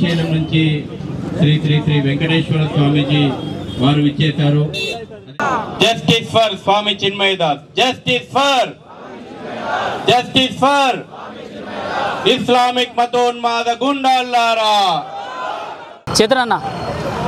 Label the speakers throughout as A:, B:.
A: శ్రీశైలం నుంచి శ్రీ శ్రీ శ్రీ వెంకటేశ్వర స్వామీజీ వారు విచ్చేశారు. Justice for Swami Chinmayadas, justice for Islamic మతోన్మాద గుండాలారా.
B: చేతనన్న,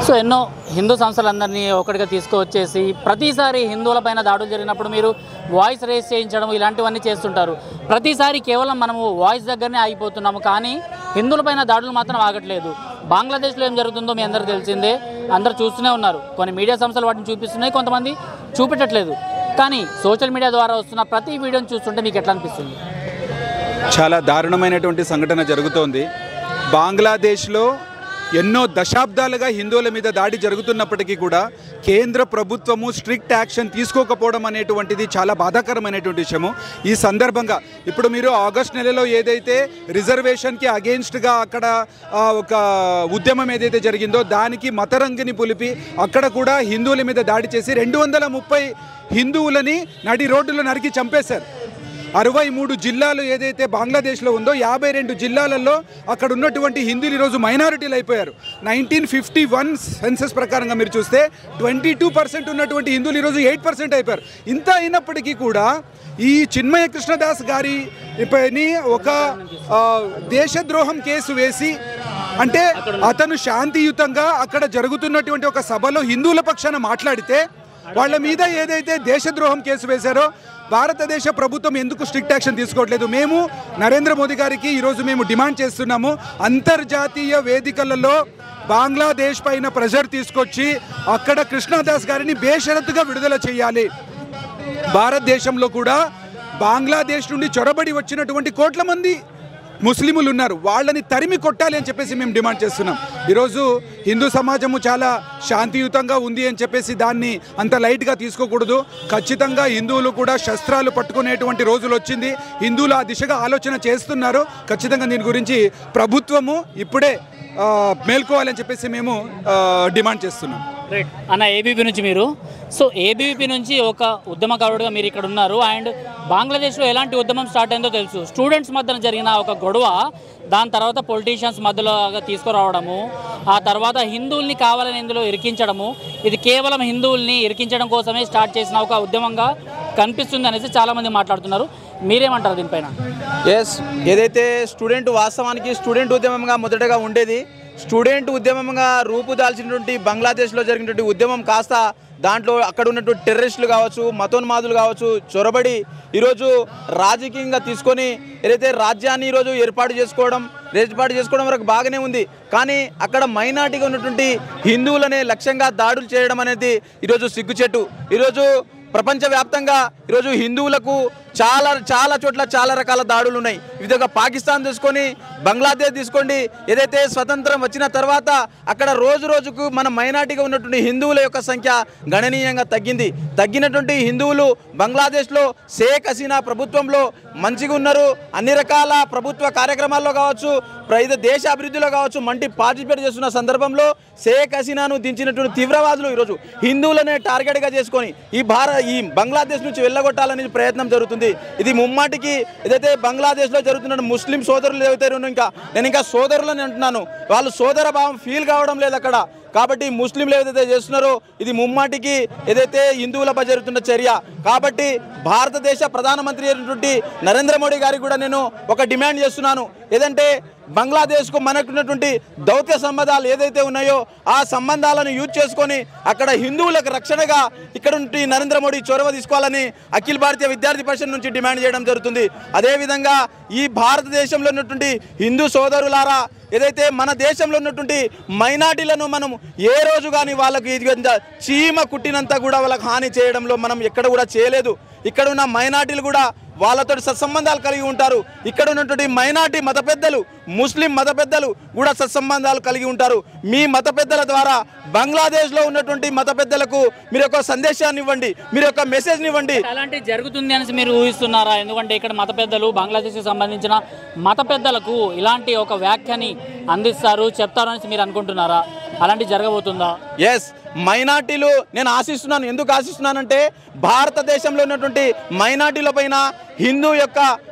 B: సో ఎన్నో హిందూ సంస్థలందరినీ ఒకటిగా తీసుకువచ్చేసి ప్రతిసారి హిందువులపైన దాడులు జరిగినప్పుడు మీరు వాయిస్ రేస్ చేయించడం ఇలాంటివన్నీ చేస్తుంటారు. ప్రతిసారి కేవలం మనము వాయిస్ దగ్గరనే ఆగిపోతున్నాము, కానీ హిందువులపైన దాడులు మాత్రం ఆగట్లేదు. బంగ్లాదేశ్లో ఏం జరుగుతుందో మీ అందరికీ తెలిసిందే, అందరూ చూస్తూనే ఉన్నారు. కొన్ని మీడియా సంస్థలు వాటిని చూపిస్తున్నాయి, కొంతమంది చూపెట్టట్లేదు. కానీ సోషల్ మీడియా ద్వారా వస్తున్న ప్రతి వీడియోని చూస్తుంటే మీకు ఎట్లా అనిపిస్తుంది?
C: చాలా దారుణమైనటువంటి సంఘటన జరుగుతోంది. బంగ్లాదేశ్లో ఎన్నో దశాబ్దాలుగా హిందువుల మీద దాడి జరుగుతున్నప్పటికీ కూడా కేంద్ర ప్రభుత్వము స్ట్రిక్ట్ యాక్షన్ తీసుకోకపోవడం అనేటువంటిది చాలా బాధాకరమైనటువంటి విషయము. ఈ సందర్భంగా ఇప్పుడు మీరు ఆగస్ట్ నెలలో ఏదైతే రిజర్వేషన్కి అగెయిన్స్ట్గా అక్కడ ఒక ఉద్యమం ఏదైతే జరిగిందో దానికి మతరంగిని పులిపి అక్కడ కూడా హిందువుల మీద దాడి చేసి 230 హిందువులని నడి రోడ్డులో నరికి చంపేశారు. 63 జిల్లాలు ఏదైతే బంగ్లాదేశ్లో ఉందో 52 జిల్లాలలో అక్కడ ఉన్నటువంటి హిందువులు ఈరోజు మైనారిటీలు అయిపోయారు. 1951 సెన్సస్ ప్రకారంగా మీరు చూస్తే 22% ఉన్నటువంటి హిందువులు ఈరోజు 8% అయిపోయారు. ఇంత అయినప్పటికీ కూడా ఈ చిన్మయ కృష్ణదాస్ గారి పైని ఒక దేశద్రోహం కేసు వేసి, అంటే అతను శాంతియుతంగా అక్కడ జరుగుతున్నటువంటి ఒక సభలో హిందువుల పక్షాన మాట్లాడితే వాళ్ళ మీద ఏదైతే దేశద్రోహం కేసు వేశారో భారతదేశ ప్రభుత్వం ఎందుకు స్ట్రిక్ట్ యాక్షన్ తీసుకోవట్లేదు? మేము నరేంద్ర మోదీ గారికి ఈరోజు మేము డిమాండ్ చేస్తున్నాము, అంతర్జాతీయ వేదికలలో బంగ్లాదేశ్ పైన ప్రెషర్ తీసుకొచ్చి అక్కడ కృష్ణదాస్ గారిని బేషరతుగా విడుదల చేయాలి. భారతదేశంలో కూడా బంగ్లాదేశ్ నుండి చొరబడి వచ్చినటువంటి కోట్ల మంది ముస్లింలు ఉన్నారు, వాళ్ళని తరిమి కొట్టాలి అని చెప్పేసి మేము డిమాండ్ చేస్తున్నాం. ఈరోజు హిందూ సమాజము చాలా శాంతియుతంగా ఉంది అని చెప్పేసి దాన్ని అంత లైట్గా తీసుకోకూడదు. ఖచ్చితంగా హిందువులు కూడా శస్త్రాలు పట్టుకునేటువంటి రోజులు వచ్చింది. హిందువులు ఆ దిశగా ఆలోచన చేస్తున్నారు. ఖచ్చితంగా దీని గురించి ప్రభుత్వము ఇప్పుడే మేల్కోవాలని చెప్పేసి మేము డిమాండ్ చేస్తున్నాం.
B: రైట్ అన్న, ఏబీపీ నుంచి మీరు, సో ఏబీపీ నుంచి ఒక ఉద్యమకారుడుగా మీరు ఇక్కడ ఉన్నారు. అండ్ బంగ్లాదేశ్లో ఎలాంటి ఉద్యమం స్టార్ట్ అయిందో తెలుసు. స్టూడెంట్స్ మధ్యన జరిగిన ఒక గొడవ, దాని తర్వాత పొలిటీషియన్స్ మధ్యలో తీసుకురావడము, ఆ తర్వాత హిందువుల్ని కావాలని ఇందులో ఇరికించడము, ఇది కేవలం హిందువుల్ని ఇరికించడం కోసమే స్టార్ట్ చేసిన ఒక ఉద్యమంగా కనిపిస్తుంది అనేసి చాలామంది మాట్లాడుతున్నారు. మీరేమంటారు దీనిపైన?
D: ఏదైతే స్టూడెంట్ వాస్తవానికి స్టూడెంట్ ఉద్యమంగా మొదటగా ఉండేది, స్టూడెంట్ ఉద్యమంగా రూపుదాల్చినటువంటి బంగ్లాదేశ్లో జరిగినటువంటి ఉద్యమం కాస్త దాంట్లో అక్కడ ఉన్నటువంటి టెర్రరిస్టులు కావచ్చు, మతోన్మాదులు కావచ్చు చొరబడి ఈరోజు రాజకీయంగా తీసుకొని ఏదైతే రాజ్యాన్ని ఈరోజు ఏర్పాటు చేసుకోవడం వరకు బాగానే ఉంది. కానీ అక్కడ మైనారిటీగా ఉన్నటువంటి హిందువులనే లక్ష్యంగా దాడులు చేయడం అనేది ఈరోజు సిగ్గుచెట్టు. ఈరోజు ప్రపంచవ్యాప్తంగా ఈరోజు హిందువులకు చాలా చోట్ల చాలా రకాల దాడులు ఉన్నాయి. విధంగా పాకిస్తాన్ తీసుకొని, బంగ్లాదేశ్ తీసుకోండి, ఏదైతే స్వతంత్రం వచ్చిన తర్వాత అక్కడ రోజుకు మన మైనారిటీగా ఉన్నటువంటి హిందువుల యొక్క సంఖ్య గణనీయంగా తగ్గినటువంటి హిందువులు బంగ్లాదేశ్లో షేక్ హసీనా ప్రభుత్వంలో మంచిగా ఉన్నారు. అన్ని రకాల ప్రభుత్వ కార్యక్రమాల్లో కావచ్చు, దేశ అభివృద్ధిలో కావచ్చు మంచి పార్టిసిపేట్ చేస్తున్న సందర్భంలో షేక్ హసీనాను దించినటువంటి తీవ్రవాదులు ఈరోజు హిందువులనే టార్గెట్గా చేసుకొని ఈ బంగ్లాదేశ్ నుంచి వెళ్ళగొట్టాలనే ప్రయత్నం జరుగుతుంది. ఇది ముమ్మాటికి ఏదైతే బంగ్లాదేశ్లో జరుగుతున్న ముస్లిం సోదరులు ఏదైతే నేను ఇంకా సోదరులని అంటున్నాను, వాళ్ళు సోదర భావం ఫీల్ కావడం లేదు అక్కడ. కాబట్టి ముస్లింలు ఏదైతే చేస్తున్నారో ఇది ముమ్మాటికి ఏదైతే హిందువులపై జరుగుతున్న చర్య. కాబట్టి భారతదేశ ప్రధానమంత్రి అయినటువంటి నరేంద్ర మోడీ గారికి కూడా నేను ఒక డిమాండ్ చేస్తున్నాను. ఏదంటే బంగ్లాదేశ్కు మనకున్నటువంటి దౌత్య సంబంధాలు ఏదైతే ఉన్నాయో ఆ సంబంధాలను యూజ్ చేసుకొని అక్కడ హిందువులకు రక్షణగా ఇక్కడ నుండి నరేంద్ర మోడీ చొరవ తీసుకోవాలని అఖిల భారతీయ విద్యార్థి పరిషత్ నుంచి డిమాండ్ చేయడం జరుగుతుంది. అదేవిధంగా ఈ భారతదేశంలో ఉన్నటువంటి హిందూ సోదరులారా, ఏదైతే మన దేశంలో ఉన్నటువంటి మైనారిటీలను మనం ఏ రోజు కానీ వాళ్ళకి చీమ కుట్టినంత కూడా వాళ్ళకి హాని చేయడంలో మనం ఎక్కడ కూడా చేయలేదు. ఇక్కడ ఉన్న మైనారిటీలు కూడా వాళ్ళతో సత్సంబంధాలు కలిగి ఉంటారు. ఇక్కడ ఉన్నటువంటి మైనారిటీ మత పెద్దలు, ముస్లిం మత పెద్దలు కూడా సత్సంబంధాలు కలిగి ఉంటారు. మీ మత పెద్దల ద్వారా బంగ్లాదేశ్లో ఉన్నటువంటి మత పెద్దలకు మీరు ఒక సందేశాన్ని ఇవ్వండి, మీరు ఒక మెసేజ్ని ఇవ్వండి.
B: అలాంటి జరుగుతుంది అని మీరు ఊహిస్తున్నారా? ఎందుకంటే ఇక్కడ మత పెద్దలు, బంగ్లాదేశ్కి సంబంధించిన మత పెద్దలకు ఇలాంటి ఒక వ్యాఖ్యని అందిస్తారు, చెప్తారు అని మీరు అనుకుంటున్నారా? అలాంటి జరగబోతుందా?
D: ఎస్, మైనార్టీలు నేను ఆశిస్తున్నాను. ఎందుకు ఆశిస్తున్నానంటే భారతదేశంలో ఉన్నటువంటి మైనార్టీల పైన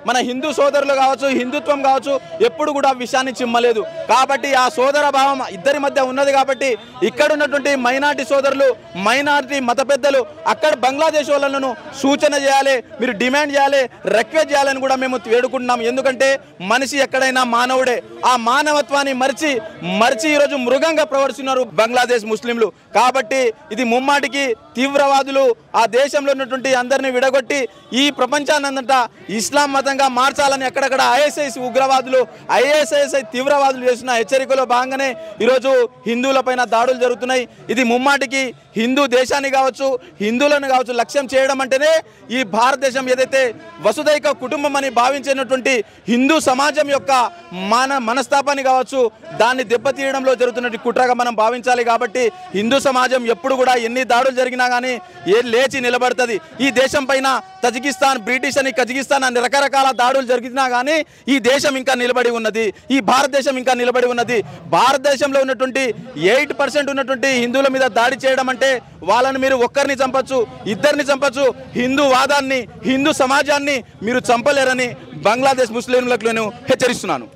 D: మన హిందూ సోదరులు కావచ్చు, హిందుత్వం కావచ్చు, ఎప్పుడు కూడా విషయాన్ని చిమ్మలేదు. కాబట్టి ఆ సోదర భావం ఇద్దరి మధ్య ఉన్నది. కాబట్టి ఇక్కడ ఉన్నటువంటి మైనారిటీ సోదరులు, మైనారిటీ మత పెద్దలు అక్కడ బంగ్లాదేశ్ వాళ్ళను సూచన చేయాలి, మీరు డిమాండ్ చేయాలి, రిక్వెస్ట్ చేయాలని కూడా మేము వేడుకుంటున్నాం. ఎందుకంటే మనిషి ఎక్కడైనా మానవుడే. ఆ మానవత్వాన్ని మరిచి ఈరోజు మృగంగా ప్రవర్తిస్తున్నారు బంగ్లాదేశ్ ముస్లింలు. కాబట్టి ఇది ముమ్మాటికి తీవ్రవాదులు ఆ దేశంలో ఉన్నటువంటి అందరినీ విడగొట్టి ఈ ప్రపంచాన్నంతటా ఇస్లాం మతంగా మార్చాలని అక్కడక్కడ ఐఎస్ఐ ఉగ్రవాదులు, ఐఎస్ఐ తీవ్రవాదులు చేసిన హెచ్చరికలో భాగంగానే ఈరోజు హిందువులపైన దాడులు జరుగుతున్నాయి. ఇది ముమ్మాటికి హిందూ దేశాన్ని కావచ్చు, హిందువులను కావచ్చు లక్ష్యం చేయడం అంటేనే ఈ భారతదేశం ఏదైతే వసుదైక కుటుంబం అని భావించినటువంటి హిందూ సమాజం యొక్క మనస్తాపాన్ని కావచ్చు, దాన్ని దెబ్బతీయడంలో జరుగుతున్న కుట్రగా మనం భావించాలి. కాబట్టి హిందూ సమాజం ఎప్పుడు కూడా ఎన్ని దాడులు జరిగినా కానీ లేచి నిలబడుతుంది. ఈ దేశం పైన తజికిస్తాన్, బ్రిటిష్ అని, కజకిస్తాన్ అని రకరకాల దాడులు జరిగినా కానీ ఈ దేశం ఇంకా నిలబడి ఉన్నది, ఈ భారతదేశం ఇంకా నిలబడి ఉన్నది. భారతదేశంలో ఉన్నటువంటి 8% ఉన్నటువంటి హిందువుల మీద దాడి చేయడం అంటే వాళ్ళని మీరు ఒక్కరిని చంపచ్చు, ఇద్దరిని చంపచ్చు, హిందూ వాదాన్ని, హిందూ సమాజాన్ని మీరు చంపలేరని బంగ్లాదేశ్ ముస్లింలకు నేను హెచ్చరిస్తున్నాను.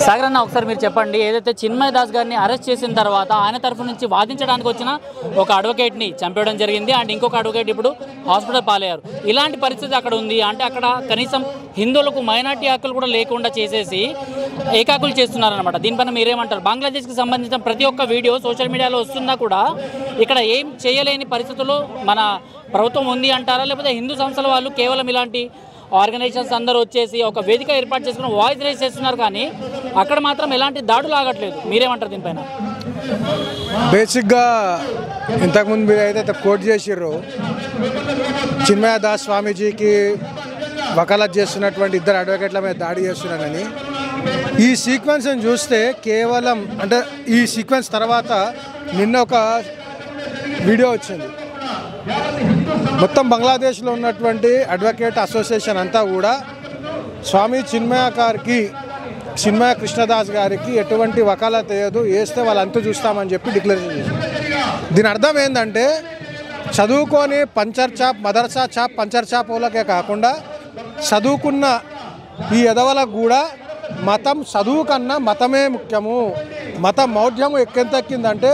B: సాగర్ అన్న, ఒకసారి మీరు చెప్పండి, ఏదైతే చిన్మయ్ దాస్ గారిని అరెస్ట్ చేసిన తర్వాత ఆయన తరఫు నుంచి వాదించడానికి వచ్చిన ఒక అడ్వకేట్ని చంపేయడం జరిగింది. అండ్ ఇంకొక అడ్వకేట్ ఇప్పుడు హాస్పిటల్ పాలయ్యారు. ఇలాంటి పరిస్థితి అక్కడ ఉంది. అంటే అక్కడ కనీసం హిందువులకు మైనార్టీ హక్కులు కూడా లేకుండా చేసేసి ఏకాకులు చేస్తున్నారనమాట. దీనిపైన మీరేమంటారు? బంగ్లాదేశ్కి సంబంధించిన ప్రతి ఒక్క వీడియో సోషల్ మీడియాలో వస్తున్నా కూడా ఇక్కడ ఏం చేయలేని పరిస్థితుల్లో మన ప్రభుత్వం ఉంది అంటారా? లేకపోతే హిందూ సంస్థల వాళ్ళు కేవలం ఇలాంటి ఆర్గనైజేషన్స్ అందరూ వచ్చేసి ఒక వేదిక ఏర్పాటు చేసుకుని వాయిస్ రైజ్ చేస్తున్నారు, కానీ అక్కడ మాత్రం ఎలాంటి దాడులు ఆగట్లేదు? మీరేమంటారు దీనిపైన?
E: బేసిక్గా ఇంతకుముందు మీరు ఏదైతే కోట్ చేసిర్రో చిన్మయ దాస్ స్వామీజీకి వకాలత్ చేస్తున్నటువంటి ఇద్దరు అడ్వకేట్ల మీద దాడి చేస్తున్నారని, ఈ సీక్వెన్స్ని చూస్తే కేవలం అంటే ఈ సీక్వెన్స్ తర్వాత నిన్న ఒక వీడియో వచ్చింది. మొత్తం బంగ్లాదేశ్లో ఉన్నటువంటి అడ్వకేట్ అసోసియేషన్ అంతా కూడా స్వామి చిన్మయ కృష్ణదాస్ గారికి ఎటువంటి వకాలత్ వేయదు, వేస్తే వాళ్ళంతా చూస్తామని చెప్పి డిక్లరేషన్ చేశారు. దీని అర్థం ఏంటంటే చదువుకొని పంచర్ చాప్, మదర్సా చాప్, పంచర్ చాప్ వాళ్ళకే కాకుండా చదువుకున్న ఈ ఎదవలకు కూడా చదువు కన్నా మతమే ముఖ్యము, మత మౌఢ్యము ఎక్కెంతెక్కిందంటే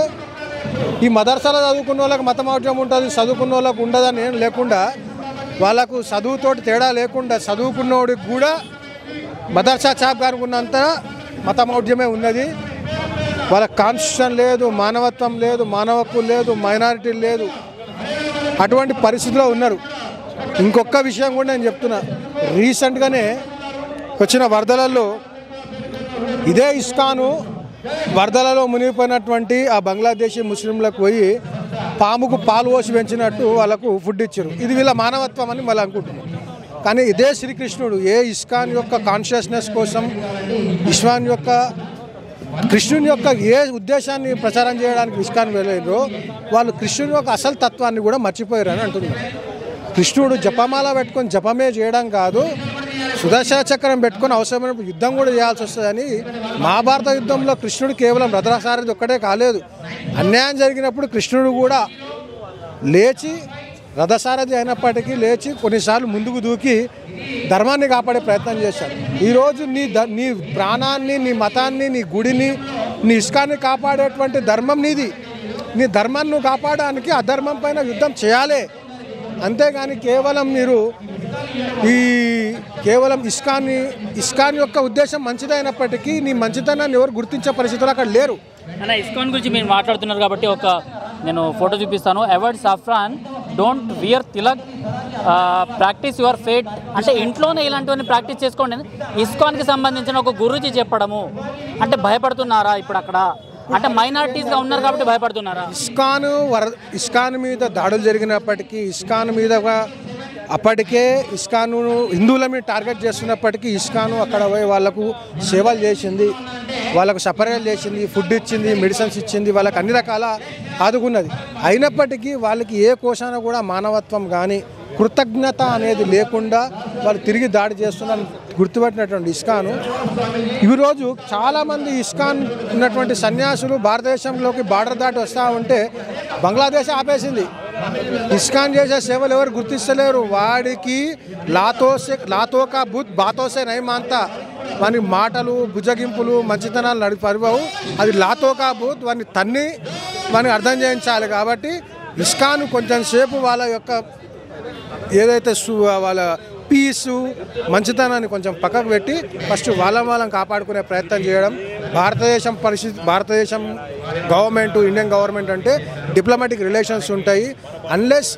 E: ఈ మదర్సాలో చదువుకున్న వాళ్ళకి మత మౌఢ్యం ఉంటుంది, చదువుకున్న వాళ్ళకు ఉండదని ఏం లేకుండా వాళ్ళకు చదువుతోటి తేడా లేకుండా చదువుకున్నోడికి కూడా మదర్సా చాప్ గారికి ఉన్నంత మత మౌఢ్యమే ఉన్నది. వాళ్ళకి కాన్స్టిట్యూషన్ లేదు, మానవత్వం లేదు, మానవ హక్కులు లేదు, మైనారిటీ లేదు, అటువంటి పరిస్థితిలో ఉన్నారు. ఇంకొక విషయం కూడా నేను చెప్తున్నా, రీసెంట్గానే వచ్చిన వరదలలో ఇదే ఇస్కాను వరదలలో మునిగిపోయినటువంటి ఆ బంగ్లాదేశీ ముస్లింలకు పోయి పాముకు పాలు పోసి పెంచినట్టు వాళ్ళకు ఫుడ్ ఇచ్చారు. ఇది వీళ్ళ మానవత్వం అని మళ్ళీ అనుకుంటున్నారు. కానీ ఇదే శ్రీకృష్ణుడు ఏ ఇస్కాన్ యొక్క కాన్షియస్నెస్ కోసం, కృష్ణుని యొక్క ఏ ఉద్దేశాన్ని ప్రచారం చేయడానికి ఇస్కాన్ వెళ్ళారో వాళ్ళు కృష్ణుని యొక్క అసలు తత్వాన్ని కూడా మర్చిపోయారని అంటున్నారు. కృష్ణుడు జపమాల పెట్టుకొని జపమే చేయడం కాదు, సుదర్శన చక్రం పెట్టుకొని అవసరమైనప్పుడు యుద్ధం కూడా చేయాల్సి వస్తుందని. మహాభారత యుద్ధంలో కృష్ణుడు కేవలం రథసారథి ఒక్కడే కాలేదు, అన్యాయం జరిగినప్పుడు కృష్ణుడు కూడా లేచి రథసారథి అయినప్పటికీ లేచి కొన్నిసార్లు ముందుకు దూకి ధర్మాన్ని కాపాడే ప్రయత్నం చేశాడు. ఈరోజు నీ ప్రాణాన్ని, నీ మతాన్ని, నీ గుడిని, నీ ఇస్కాన్ని కాపాడేటువంటి ధర్మం నీది. నీ ధర్మాన్ని నువ్వు కాపాడడానికి అధర్మం పైన యుద్ధం చేయాలి. అంతేగాని కేవలం మీరు కేవలం ఇస్కాన్ యొక్క ఉద్దేశం మంచిదైనప్పటికీ నీ మంచితనాన్ని ఎవరు గుర్తించే పరిస్థితులు అక్కడ లేరు.
B: అన్న, ఇస్కాన్ గురించి మీరు మాట్లాడుతున్నారు కాబట్టి నేను ఫోటో చూపిస్తాను. Avoid saffron, don't wear tilak, practise your faith. అంటే ఇంట్లోనే ఇలాంటివన్నీ ప్రాక్టీస్ చేసుకోండి. ఇస్కాన్కి సంబంధించిన ఒక గురూజీ చెప్పడము అంటే భయపడుతున్నారా ఇప్పుడు అక్కడ? అంటే మైనారిటీస్గా ఉన్నారు కాబట్టి భయపడుతున్నారా?
E: ఇస్కాన్ మీద దాడులు జరిగినప్పటికీ, ఇస్కాన్ మీద అప్పటికే ఇస్కాను హిందువుల మీద టార్గెట్ చేస్తున్నప్పటికీ ఇస్కాను అక్కడ పోయి వాళ్ళకు సేవలు చేసింది, వాళ్ళకు సపరేట్ చేసింది, ఫుడ్ ఇచ్చింది, మెడిసిన్స్ ఇచ్చింది, వాళ్ళకి అన్ని రకాల ఆదుకున్నది. అయినప్పటికీ వాళ్ళకి ఏ కోశాన కూడా మానవత్వం కానీ కృతజ్ఞత అనేది లేకుండా వాళ్ళు తిరిగి దాడి చేస్తున్నారని గుర్తుపెట్టినటువంటి ఇస్కాను ఈరోజు చాలామంది ఇస్కాన్ ఉన్నటువంటి సన్యాసులు భారతదేశంలోకి బార్డర్ దాటి వస్తూ ఉంటే బంగ్లాదేశ్ ఆపేసింది. ఇస్కాన్ చేసే సేవలు ఎవరు గుర్తిస్తలేరు. వాడికి లాతోకా బుత్ బాతోసే నయమాంతా, వాని మాటలు బుజ్జగింపులు మంచితనాలు నడిపరివావు. అది లాతోకా బుత్, వాడిని తన్ని వానికి అర్థం చేయించాలి. కాబట్టి ఇస్కాన్ కొంచెం సేపు వాళ్ళ యొక్క ఏదైతే వాళ్ళ పీసు మంచితనాన్ని కొంచెం పక్కకు పెట్టి ఫస్ట్ వాళ్ళని కాపాడుకునే ప్రయత్నం చేయడం. భారతదేశం గవర్నమెంట్, ఇండియన్ గవర్నమెంట్ అంటే డిప్లొమాటిక్ రిలేషన్స్ ఉంటాయి. అన్లెస్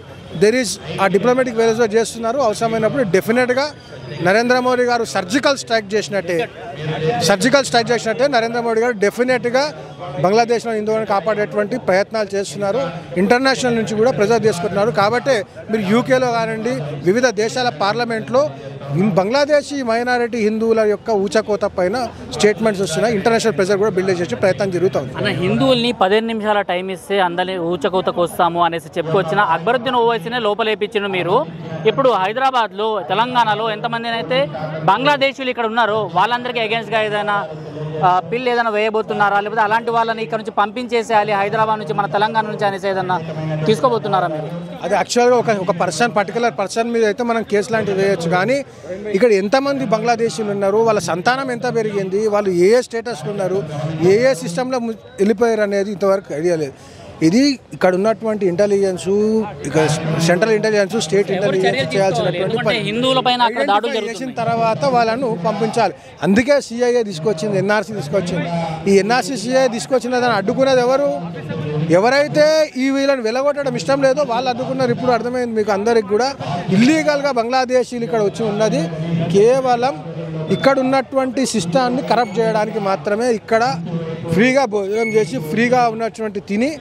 E: దెర్ ఈజ్ ఆ డిప్లొమాటిక్ రిలేషన్స్ చేస్తున్నారు, అవసరమైనప్పుడు డెఫినెట్గా నరేంద్ర మోడీ గారు సర్జికల్ స్ట్రైక్ చేసినట్టే నరేంద్ర మోడీ గారు డెఫినెట్గా బంగ్లాదేశ్లో హిందువులను కాపాడేటువంటి ప్రయత్నాలు చేస్తున్నారు. ఇంటర్నేషనల్ నుంచి కూడా ప్రెజర్ తీసుకుంటున్నారు. కాబట్టి మీరు యూకేలో కానివ్వండి, వివిధ దేశాల పార్లమెంట్లో బంగ్లాదేశీ మైనారిటీ హిందువుల యొక్క ఊచకోత పైన స్టేట్మెంట్స్ వస్తున్నాయి. ఇంటర్నేషనల్ ప్రెజర్ కూడా బిల్డ్ చేసే ప్రయత్నం జరుగుతుంది.
B: అన్న, హిందువుల్ని 15 నిమిషాల టైం ఇస్తే అందరినీ ఊచకోతకు వస్తాము అనేసి చెప్పుకొచ్చిన అక్బరుద్దీన్ ఓవైసీనే లోపలేపించిన మీరు ఇప్పుడు హైదరాబాద్లో, తెలంగాణలో ఎంతమంది అయితే బంగ్లాదేశీయులు ఇక్కడ ఉన్నారో వాళ్ళందరికీ అగేన్స్ట్గా ఏదైనా బిల్ ఏదైనా వేయబోతున్నారా, లేకపోతే అలాంటి వాళ్ళని ఇక్కడ నుంచి పంపించేసేయాలి హైదరాబాద్ నుంచి మన తెలంగాణ నుంచి అనేసి ఏదన్నా తీసుకోబోతున్నారా మీరు?
E: అది యాక్చువల్గా ఒక పర్టికులర్ పర్సన్ మీద అయితే మనం కేసు లాంటివి వేయచ్చు. కానీ ఇక్కడ ఎంతమంది బంగ్లాదేశీలు ఉన్నారు, వాళ్ళ సంతానం ఎంత పెరిగింది, వాళ్ళు ఏ స్టేటస్లో ఉన్నారు, ఏ సిస్టంలో వెళ్ళిపోయారు అనేది ఇంతవరకు ఐడియా లేదు. ఇది ఇక్కడ ఉన్నటువంటి ఇంటెలిజెన్స్, ఇక సెంట్రల్ ఇంటెలిజెన్స్, స్టేట్ ఇంటెలిజెన్స్ చేయాల్సినటువంటి పని చేసిన తర్వాత వాళ్ళను పంపించాలి. అందుకే సిఐఏ తీసుకొచ్చింది, ఎన్ఆర్సీ తీసుకొచ్చింది. ఈ ఎన్ఆర్సీ సిఐఏ తీసుకొచ్చిన దాన్ని అడ్డుకున్నది ఎవరు? ఎవరైతే ఈ వీళ్ళని వెలగొట్టడం ఇష్టం లేదో వాళ్ళు అడ్డుకున్నారు. ఇప్పుడు అర్థమైంది మీకు అందరికి కూడా. ఇల్లీగల్గా బంగ్లాదేశీలు ఇక్కడ వచ్చి ఉన్నది కేవలం ఇక్కడ ఉన్నటువంటి సిస్టాన్ని కరప్ట్ చేయడానికి మాత్రమే. ఇక్కడ ఫ్రీగా భోజనం చేసి ఫ్రీగా ఉన్నటువంటి తిని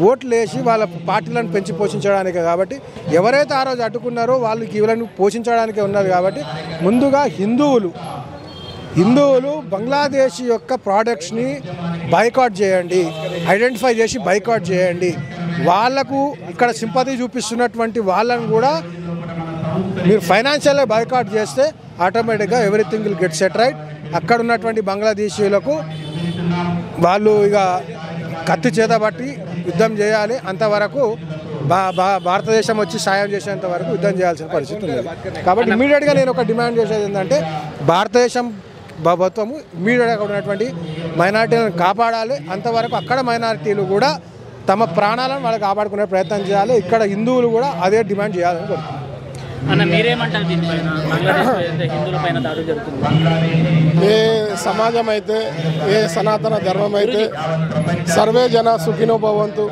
E: ఓట్లు వేసి వాళ్ళ పార్టీలను పెంచి పోషించడానికి. కాబట్టి ఎవరైతే ఆ రోజు అడ్డుకున్నారో వాళ్ళు వీళ్ళని పోషించడానికే ఉన్నారు. కాబట్టి ముందుగా హిందువులు బంగ్లాదేశ్ యొక్క ప్రోడక్ట్స్ని బైకాట్ చేయండి, ఐడెంటిఫై చేసి బైకాట్ చేయండి. వాళ్లకు ఇక్కడ సింపతి చూపిస్తున్నటువంటి వాళ్ళని కూడా మీరు ఫైనాన్షియల్గా బైకాట్ చేస్తే ఆటోమేటిక్గా everything will get set right. అక్కడ ఉన్నటువంటి బంగ్లాదేశీయులకు వాళ్ళు ఇక కత్తి చేతబట్టి యుద్ధం చేయాలి. అంతవరకు భారతదేశం వచ్చి సాయం చేసేంత వరకు యుద్ధం చేయాల్సిన పరిస్థితి ఉంది. కాబట్టి ఇమీడియట్గా నేను ఒక డిమాండ్ చేసేది ఏంటంటే భారతదేశం ప్రభుత్వము ఇమీడియట్గా ఉన్నటువంటి మైనారిటీలను కాపాడాలి. అంతవరకు అక్కడ మైనారిటీలు కూడా తమ ప్రాణాలను వాళ్ళు కాపాడుకునే ప్రయత్నం చేయాలి. ఇక్కడ హిందువులు కూడా అదే డిమాండ్ చేయాలని కోరుతున్నాను.
B: అన్న, మీరేమంటారు దీనిపైన? హిందువుల పైన దాడులు జరుగుతుంది.
F: ఏ సమాజం అయితే, ఏ సనాతన ధర్మం అయితే సర్వే జన సుఖినో భవంతు,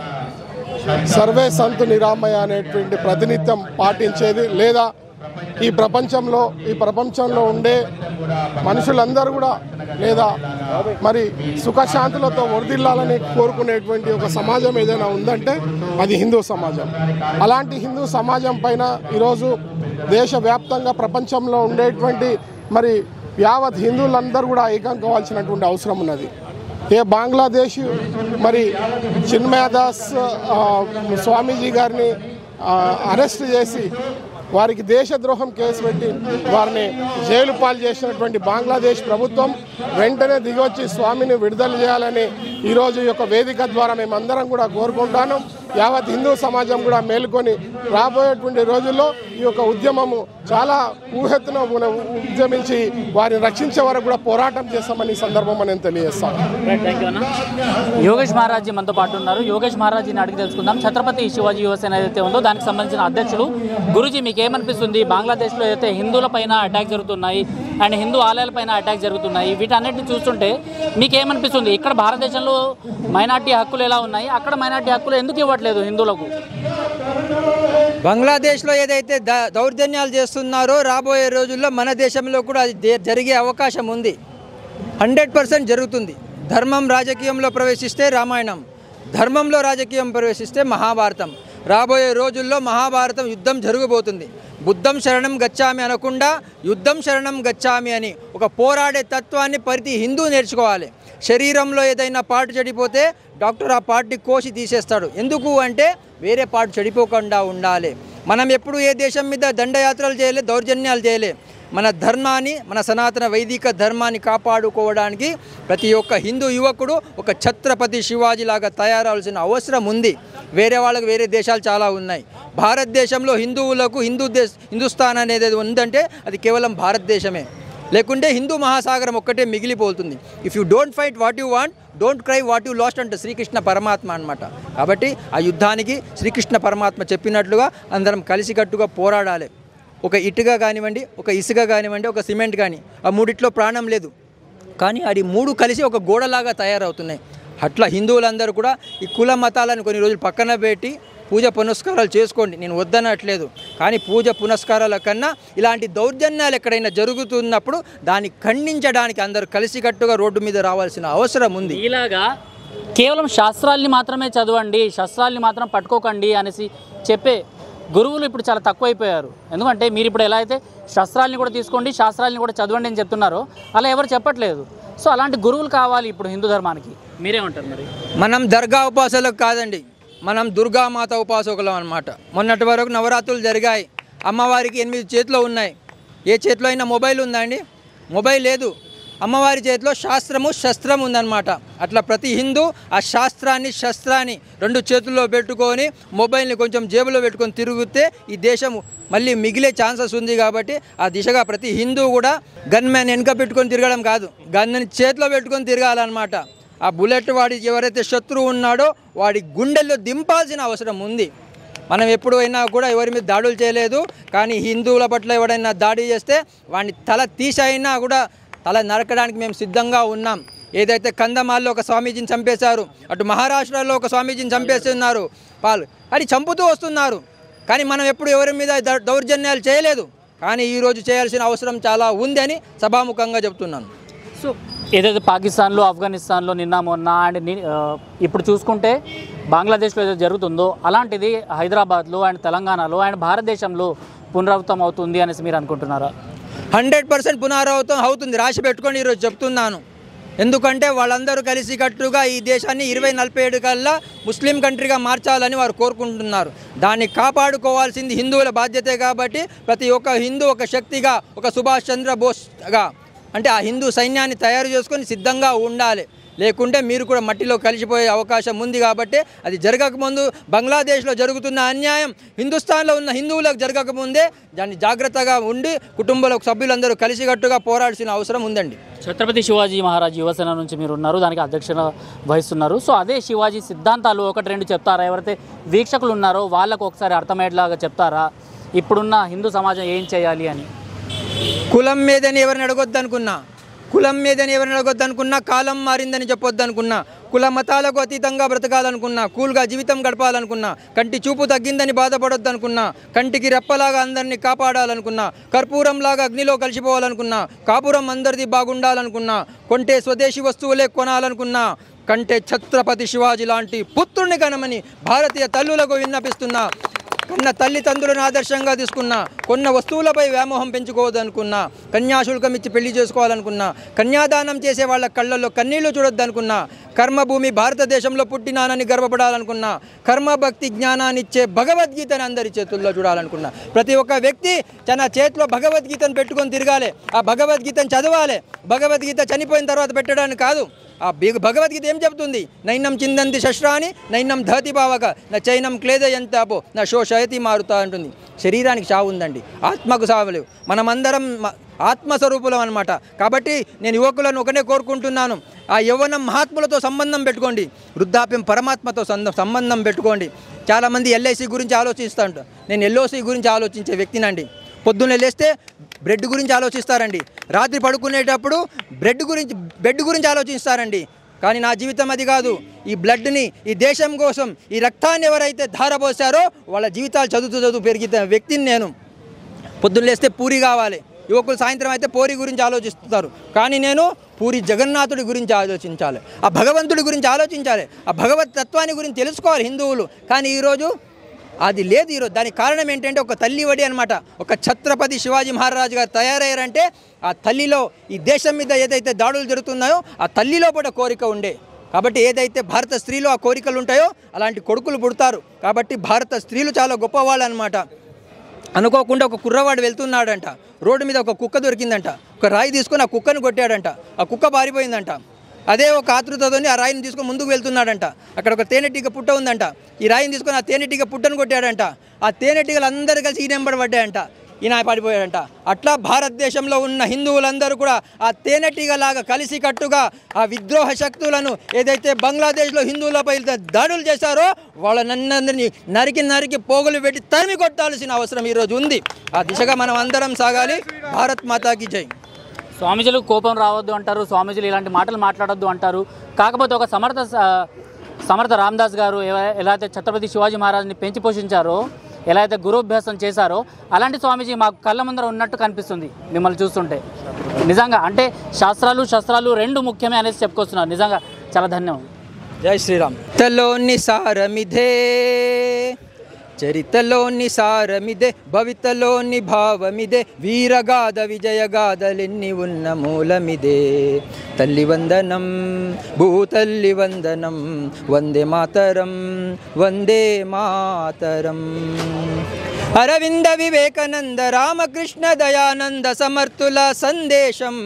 F: సర్వే సంతు నిరామయ అనేటువంటి ప్రతినిత్యం పాటించేది. లేదా ఈ ప్రపంచంలో ఉండే మనుషులందరూ కూడా లేదా మరి సుఖశాంతులతో వర్ధిల్లాలని కోరుకునేటువంటి ఒక సమాజం ఏదైనా ఉందంటే అది హిందూ సమాజం. అలాంటి హిందూ సమాజం పైన ఈరోజు దేశవ్యాప్తంగా ప్రపంచంలో ఉండేటువంటి మరి యావత్ హిందువులందరూ కూడా ఏకం కావాల్సినటువంటి అవసరం ఉన్నది. బంగ్లాదేశ్ మరి చిన్మయదాస్ స్వామీజీ గారిని అరెస్ట్ చేసి వారికి దేశద్రోహం కేసు పెట్టి వారిని జైలు పాలు చేసినటువంటి బంగ్లాదేశ్ ప్రభుత్వం వెంటనే దిగొచ్చి స్వామిని విడుదల చేయాలని ఈరోజు ఈ యొక్క వేదిక ద్వారా మేమందరం కూడా కోరుకుంటాను. యావత్ హిందూ సమాజం కూడా మేలుకొని రాబోయేటువంటి రోజుల్లో ఈ యొక్క ఉద్యమము చాలా ఊహెత్తున ఉద్యమించి వారిని రక్షించే వరకు కూడా పోరాటం చేస్తామని సందర్భంగా నేను తెలియజేస్తాను.
B: యోగేష్ మహారాజ్ మనతో పాటు ఉన్నారు. యోగేష్ మహారాజ్ని అడిగి తెలుసుకుందాం. ఛత్రపతి శివాజీ యువసేన ఏదైతే ఉందో దానికి సంబంధించిన అధ్యక్షులు గురూజీ, మీకు ఏమనిపిస్తుంది? బంగ్లాదేశ్లో అయితే హిందువుల పైన అటాక్ జరుగుతున్నాయి అండ్ హిందూ ఆలయాల పైన అటాక్ జరుగుతున్నాయి. వీటన్నిటిని చూస్తుంటే మీకు ఏమనిపిస్తుంది? ఇక్కడ భారతదేశంలో మైనార్టీ హక్కులు ఎలా ఉన్నాయి, అక్కడ మైనార్టీ హక్కులు ఎందుకు ఇవ్వట్లేదు హిందువులకు?
G: బంగ్లాదేశ్లో ఏదైతే దౌర్జన్యాలు చేస్తున్నారో రాబోయే రోజుల్లో మన దేశంలో కూడా అది జరిగే అవకాశం ఉంది. 100% జరుగుతుంది. ధర్మం రాజకీయంలో ప్రవేశిస్తే రామాయణం, ధర్మంలో రాజకీయం ప్రవేశిస్తే మహాభారతం. రాబోయే రోజుల్లో మహాభారతం యుద్ధం జరగబోతుంది. బుద్ధం శరణం గచ్చామి అనకుండా యుద్ధం శరణం గచ్చామి అని ఒక పోరాడే తత్వాన్ని ప్రతి హిందూ నేర్చుకోవాలి. శరీరంలో ఏదైనా పార్ట్ చెడిపోతే డాక్టర్ ఆ పార్ట్ని కోసి తీసేస్తాడు. ఎందుకు అంటే వేరే పార్ట్ చెడిపోకుండా ఉండాలి. మనం ఎప్పుడు ఏ దేశం మీద దండయాత్రలు చేయలే, దౌర్జన్యాలు చేయలే. మన ధర్మాన్ని, మన సనాతన వైదిక ధర్మాన్ని కాపాడుకోవడానికి ప్రతి ఒక్క హిందూ యువకుడు ఒక ఛత్రపతి శివాజీ లాగా తయారవలసిన అవసరం ఉంది. వేరే వాళ్ళకు వేరే దేశాలు చాలా ఉన్నాయి. భారతదేశంలో హిందువులకు హిందుస్థాన్ అనేది ఉందంటే అది కేవలం భారతదేశమే. లేకుంటే హిందూ మహాసాగరం ఒక్కటే మిగిలిపోతుంది. If you don't fight what you want, don't cry what you last అంటే శ్రీకృష్ణ పరమాత్మ అనమాట. కాబట్టి ఆ యుద్ధానికి శ్రీకృష్ణ పరమాత్మ చెప్పినట్లుగా అందరం కలిసికట్టుగా పోరాడాలి. ఒక ఇటుక కానివ్వండి, ఒక ఇసుక కానివ్వండి, ఒక సిమెంట్ కానీ, ఆ మూడిట్లో ప్రాణం లేదు, కానీ అది మూడు కలిసి ఒక గోడలాగా తయారవుతున్నాయి. అట్లా హిందువులందరూ కూడా ఈ కుల మతాలను కొన్ని రోజులు పక్కన పెట్టి పూజ పునస్కారాలు చేసుకోండి, నేను వద్దనట్లేదు. కానీ పూజ పునస్కారాల కన్నా ఇలాంటి దౌర్జన్యాలు ఎక్కడైనా జరుగుతున్నప్పుడు దాన్ని ఖండించడానికి అందరూ కలిసికట్టుగా రోడ్డు మీద రావాల్సిన అవసరం ఉంది.
B: ఇలాగా కేవలం శాస్త్రాల్ని మాత్రమే చదవండి, శస్త్రాల్ని మాత్రం పట్టుకోకండి అనేసి చెప్పే గురువులు ఇప్పుడు చాలా తక్కువైపోయారు. ఎందుకంటే మీరు ఇప్పుడు ఎలా అయితే శస్త్రాలని కూడా తీసుకోండి, శాస్త్రాలని కూడా చదవండి అని చెప్తున్నారో అలా ఎవరు చెప్పట్లేదు. సో అలాంటి గురువులు కావాలి ఇప్పుడు హిందూ ధర్మానికి. మీరేమంటారు మరి?
G: మనం దర్గా ఉపాసకులకు కాదండి, మనం దుర్గామాత ఉపాసకులం అన్నమాట. మొన్నటి వరకు నవరాత్రులు జరిగాయి. అమ్మవారికి 8 చేతులు ఉన్నాయి. ఏ చేతిలో అయినా మొబైల్ ఉందా అండి? మొబైల్ లేదు. అమ్మవారి చేతిలో శాస్త్రము శస్త్రం ఉందన్నమాట. అట్లా ప్రతి హిందూ ఆ శాస్త్రాన్ని శస్త్రాన్ని 2 చేతుల్లో పెట్టుకొని మొబైల్ని కొంచెం జేబులో పెట్టుకొని తిరిగితే ఈ దేశం మళ్ళీ మిగిలే ఛాన్సెస్ ఉంది. కాబట్టి ఆ దిశగా ప్రతి హిందూ కూడా గన్మ్యాన్ వెనుక పెట్టుకొని తిరగడం కాదు, గన్ని చేతిలో పెట్టుకొని తిరగాలన్నమాట. ఆ బుల్లెట్ వాడి ఎవరైతే శత్రువు ఉన్నాడో వాడి గుండెల్లో దింపాల్సిన అవసరం ఉంది. మనం ఎప్పుడైనా కూడా ఎవరి మీద దాడులు చేయలేదు, కానీ హిందువుల పట్ల ఎవడైనా దాడి చేస్తే వాడిని తల తీసైనా కూడా తల నరకడానికి మేము సిద్ధంగా ఉన్నాం. ఏదైతే కందమాల్లో ఒక స్వామీజీని చంపేశారు, అటు మహారాష్ట్రలో ఒక స్వామీజీని చంపేస్తున్నారు, అది చంపుతూ వస్తున్నారు. కానీ మనం ఎప్పుడు ఎవరి మీద దౌర్జన్యాలు చేయలేదు. కానీ ఈరోజు చేయాల్సిన అవసరం చాలా ఉంది అని సభాముఖంగా చెప్తున్నాను.
B: సో ఏదైతే పాకిస్తాన్లో, ఆఫ్ఘనిస్తాన్లో నిన్న మొన్న అండ్ ఇప్పుడు చూసుకుంటే బంగ్లాదేశ్లో ఏదైతే జరుగుతుందో అలాంటిది హైదరాబాద్లో అండ్ తెలంగాణలో అండ్ భారతదేశంలో పునరావృతం అవుతుంది అనేసి మీరు అనుకుంటున్నారా?
G: 100% పునరావృతం అవుతుంది. రాసి పెట్టుకొని ఈరోజు చెప్తున్నాను. ఎందుకంటే వాళ్ళందరూ కలిసికట్టుగా ఈ దేశాన్ని 2047 కల్లా ముస్లిం కంట్రీగా మార్చాలని వారు కోరుకుంటున్నారు. దాన్ని కాపాడుకోవాల్సింది హిందువుల బాధ్యతే. కాబట్టి ప్రతి ఒక్క హిందూ ఒక శక్తిగా, ఒక సుభాష్ చంద్రబోస్గా అంటే ఆ హిందూ సైన్యాన్ని తయారు చేసుకొని సిద్ధంగా ఉండాలి. లేకుంటే మీరు కూడా మట్టిలో కలిసిపోయే అవకాశం ఉంది. కాబట్టి అది జరగకముందు బంగ్లాదేశ్లో జరుగుతున్న అన్యాయం హిందుస్థాన్లో ఉన్న హిందువులకు జరగకముందే దాన్ని జాగ్రత్తగా ఉండి కుటుంబంలో సభ్యులందరూ కలిసికట్టుగా పోరాడాల్సిన అవసరం ఉందండి.
B: ఛత్రపతి శివాజీ మహారాజ్ యువసేన నుంచి మీరు ఉన్నారు, దానికి అధ్యక్షత వహిస్తున్నారు. సో అదే శివాజీ సిద్ధాంతాలు 1-2 చెప్తారా? ఎవరైతే వీక్షకులు ఉన్నారో వాళ్ళకు ఒకసారి అర్థమయ్యేలాగా చెప్తారా? ఇప్పుడున్న హిందూ సమాజం ఏం చేయాలి అని.
G: కులం మీదని ఎవరిని అడగొద్దనుకున్నా, కాలం మారిందని చెప్పొద్దనుకున్నా, కుల మతాలకు అతీతంగా బ్రతకాలనుకున్నా, కూల్గా జీవితం గడపాలనుకున్నా, కంటి చూపు తగ్గిందని బాధపడొద్దనుకున్నా, కంటికి రెప్పలాగా అందరినీ కాపాడాలనుకున్నా, కర్పూరంలాగా అగ్నిలో కలిసిపోవాలనుకున్నా, కాపురం అందరిది బాగుండాలనుకున్నా, కొంటే స్వదేశీ వస్తువులే కొనాలనుకున్నా, కంటే ఛత్రపతి శివాజీ లాంటి పుత్రుని కనమని భారతీయ తల్లులకు విన్నపిస్తున్నా. కన్న తల్లిదండ్రులను ఆదర్శంగా తీసుకున్నా, కొన్న వస్తువులపై వ్యామోహం పెంచుకోవద్దనుకున్నా, కన్యాశుల్కం ఇచ్చి పెళ్లి చేసుకోవాలనుకున్నా, కన్యాదానం చేసే వాళ్ళ కళ్ళల్లో కన్నీళ్లు చూడొద్దనుకున్నా, కర్మభూమి భారతదేశంలో పుట్టినానని గర్వపడాలనుకున్నా, కర్మభక్తి జ్ఞానాన్నిచ్చే భగవద్గీతను అందరి చేతుల్లో చూడాలనుకున్నా, ప్రతి ఒక్క వ్యక్తి తన చేతిలో భగవద్గీతను పెట్టుకొని తిరగాలి. ఆ భగవద్గీతను చదవాలి. భగవద్గీత చనిపోయిన తర్వాత పెట్టడానికి కాదు. ఆ భగవద్గీత ఏం చెప్తుంది? నైనం చిందంతి శస్త్రాన్ని నైనం ధతి భావక నా చైనం క్లేదయంతాపో నా శోషయతి మారుతా అంటుంది. శరీరానికి చావు ఉందండి, ఆత్మకు సావలేవు. మనమందరం ఆత్మస్వరూపులం అనమాట. కాబట్టి నేను యువకులను ఒకనే కోరుకుంటున్నాను, ఆ యవ్వనం మహాత్ములతో సంబంధం పెట్టుకోండి, వృద్ధాప్యం పరమాత్మతో సంబంధం పెట్టుకోండి. చాలామంది ఎల్ఐసి గురించి ఆలోచిస్తూ ఉంటారు. నేను ఎల్ఓసి గురించి ఆలోచించే వ్యక్తినండి. పొద్దున్నే లేస్తే బ్రెడ్ గురించి ఆలోచిస్తారండి, రాత్రి పడుకునేటప్పుడు బెడ్ గురించి ఆలోచిస్తారండి. కానీ నా జీవితం అది కాదు. ఈ బ్లడ్ని, ఈ దేశం కోసం ఈ రక్తాన్ని ఎవరైతే ధారపోసారో వాళ్ళ జీవితాలు చదువుతూ పెరిగిన వ్యక్తిని నేను. పొద్దున్న లేస్తే పూరి కావాలి, యువకులు సాయంత్రం అయితే పూరి గురించి ఆలోచిస్తారు. కానీ నేను పూరి జగన్నాథుడి గురించి ఆలోచించాలి, ఆ భగవంతుడి గురించి ఆలోచించాలి, ఆ భగవత్ తత్వాన్ని గురించి తెలుసుకోవాలి హిందువులు. కానీ ఈరోజు అది లేదు. ఈరోజు దానికి కారణం ఏంటంటే ఒక తల్లి వడి అనమాట. ఒక ఛత్రపతి శివాజీ మహారాజు గారు తయారయ్యారంటే ఆ తల్లిలో, ఈ దేశం మీద ఏదైతే దాడులు జరుగుతున్నాయో ఆ తల్లిలో కూడా కోరిక ఉండే. కాబట్టి ఏదైతే భారత స్త్రీలో ఆ కోరికలు ఉంటాయో అలాంటి కొడుకులు పుడతారు. కాబట్టి భారత స్త్రీలు చాలా గొప్పవాళ్ళు అనమాట. అనుకోకుండా ఒక కుర్రవాడు వెళ్తున్నాడంట, రోడ్డు మీద ఒక కుక్క దొరికిందంట, ఒక రాయి తీసుకొని ఆ కుక్కను కొట్టాడంట, ఆ కుక్క పారిపోయిందంట. అదే ఒక ఆతృతతోని ఆ రాయిని తీసుకొని ముందుకు వెళ్తున్నాడంట. అక్కడ ఒక తేనెటీగ పుట్ట ఉందంట, ఈ రాయిని తీసుకొని ఆ తేనెటీగ పుట్టను కొట్టాడంట. ఆ తేనెటీగలు అందరూ కలిసి ఈయన పడ్డాయంట, ఈయన పడిపోయాడంట. అట్లా భారతదేశంలో ఉన్న హిందువులందరూ కూడా ఆ తేనెటీగలాగా కలిసికట్టుగా ఆ విద్రోహ శక్తులను ఏదైతే బంగ్లాదేశ్లో హిందువులపై దాడులు చేశారో వాళ్ళనందరినీ నరికి పోగులు పెట్టి తరిమి కొట్టాల్సిన అవసరం ఈరోజు ఉంది. ఆ దిశగా మనం అందరం సాగాలి. భారత్ మాతాకి జై.
B: స్వామీజీలు కోపం రావద్దు అంటారు, స్వామీజీలు ఇలాంటి మాటలు మాట్లాడొద్దు అంటారు. కాకపోతే ఒక సమర్థ రామదాస్ గారు ఎలా అయితే ఛత్రపతి శివాజీ మహారాజ్ని పెంచి పోషించారో, ఎలా అయితే గురుభ్యాసం చేశారో, అలాంటి స్వామీజీ మాకు కళ్ళ ముందర ఉన్నట్టు కనిపిస్తుంది మిమ్మల్ని చూస్తుంటే. నిజంగా అంటే శస్త్రాలు రెండు ముఖ్యమే అనేసి చెప్పుకొస్తున్నారు. నిజంగా చాలా ధన్యవాదాలు.
G: జై శ్రీరామ్. తలోని సారమిదే, చరితలోని సారమిదే, భవితలోని భావమిదే, వీరగాథ విజయగాథలెన్ని ఉన్న మూలమిదే. తల్లి వందనం, భూతల్లి వందనం, వందే మాతరం, వందే మాతరం. అరవింద వివేకానంద రామకృష్ణ దయానంద సమర్థుల సందేశం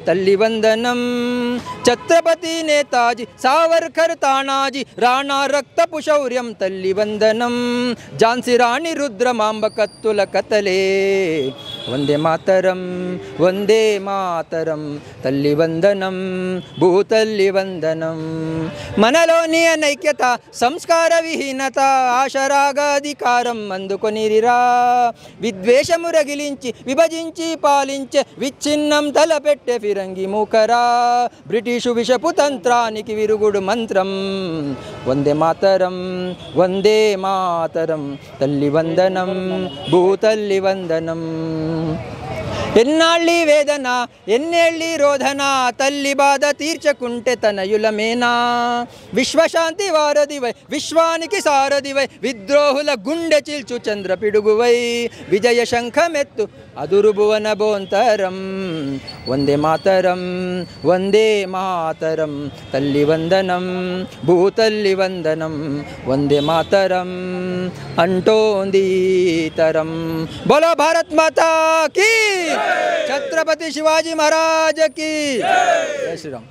G: తల్లి వందనం. ఛత్రపతి నేతాజీ సావర్కర్ తానాజీ రాణా రక్తపు శౌర్యం తల్లి వందనం. ఝాన్సీ రాణి రుద్రమాంబ కత్తుల కథలే వందే మాతరం, వందే మాతరం. తల్లి వందనం, భూతల్లి వందనం. మనలోని అనైక్యత, సంస్కార విహీనత, ఆశరాగాధికారం అందుకొనిరిరా. విద్వేషము రగిలించి విభజించి పాలించే విచ్ఛిన్నం తలపెట్టే ఫిరంగి మూకరా. బ్రిటిషు విషపు తంత్రానికి విరుగుడు మంత్రం వందే మాతరం, వందే మాతరం. తల్లి వందనం, భూతల్లి వందనం. ఎన్నాళ్ళి వేదన, ఎన్నేళ్ళి రోధన, తల్లి బాధ తీర్చకుంటే తనయులమేనా. విశ్వశాంతి వారధివై, విశ్వానికి సారథివై, విద్రోహుల గుండె చీల్చు చంద్రపిడుగువై, విజయ శంఖమెత్తు అదురు భువన బోంతరం వందే మాతరం, వందే మాతరం. తల్లి వందనం, భూతల్లి వందనం, వందే మాతరం అంటోంది తరం. బోలో భారత్ మాతా కీ, ఛత్రపతి శివాజీ మహారాజ్ కీ. జై శ్రీరామ్.